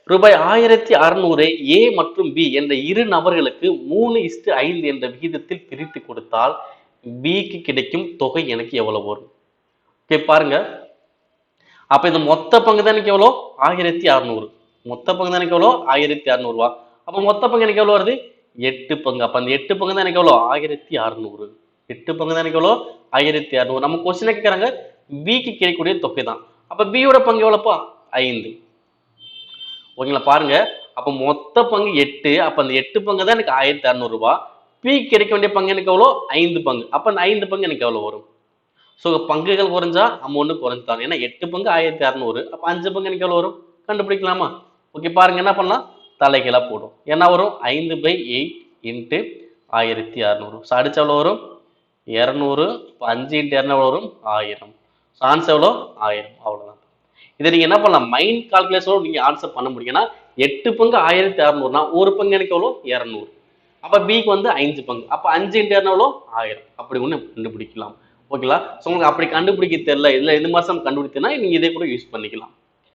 ரூபாய் 1600 ஏ மற்றும் பி என்ற இரு நபர்களுக்கு 3:5 என்ற விகிதத்தில் பிரித்து கொடுத்தால் பிக்கு கிடைக்கும் தொகை எனக்கு எவ்வளவு வரும்? ஓகே பாருங்க. அப்ப இந்த மொத்த பங்கு தான் எனக்கு எவ்வளோ? 1600. மொத்த பங்கு தான் எனக்கு எவ்வளோ? 1600 ரூபா. அப்ப மொத்த பங்கு எனக்கு எவ்வளவு வருது? 8 பங்கு. அப்ப அந்த 8 பங்கு தான் எனக்கு எவ்வளோ? 1600. 8 பங்கு தான் எனக்கு எவ்வளோ? 1600. நம்ம கொஸ்டின் கேட்கறாங்க பிக்கு கிடைக்கக்கூடிய தொகை தான். அப்ப பியோட பங்கு எவ்வளோப்பா? 5. ஓகேங்களா பாருங்க. அப்ப மொத்த பங்கு 8. அப்ப அந்த 8 பங்கு தான் எனக்கு 1600 ரூபாய். பி கிடைக்க வேண்டிய பங்கு எனக்கு எவ்வளோ? 5 பங்கு. அப்ப அந்த 5 பங்கு எனக்கு எவ்வளவு வரும்? ஸோ பங்குகள் குறைஞ்சா அமௌண்ட் குறைஞ்சுட்டாங்க. ஏன்னா 8 பங்கு 1600. அப்ப 5 பங்கு எனக்கு எவ்வளவு வரும்? கண்டுபிடிக்கலாமா? ஓகே பாருங்க என்ன பண்ணலாம்? தலைகீழா போடும். என்ன வரும்? 5/8 இன்ட்டு 1600. ஸோ அடிச்சா எவ்வளவு வரும்? 200. 5 இன்ட்டு 200 வரும்? 1000. ஆன்சர் எவ்வளோ? 1000. அவ்வளவுதான். இதை நீங்க என்ன பண்ணலாம்? மைண்ட் கால்குலேஷனோட நீங்க ஆன்சர் பண்ண முடியும். ஏன்னா 8 பங்கு 1600னா ஒரு பங்கு எனக்கு எவ்வளோ? 200. அப்ப பிக்கு வந்து 5 பங்கு. அப்ப 5 இன்ட்டு 200 எவ்வளோ? 1000. அப்படி ஒண்ணு கண்டுபிடிக்கலாம். ஓகேங்களா? ஸோ உங்களுக்கு அப்படி கண்டுபிடிக்க தெரியல, இல்லை இந்த மாதிரி கண்டுபிடித்தனா நீங்க இதே கூட யூஸ் பண்ணிக்கலாம்.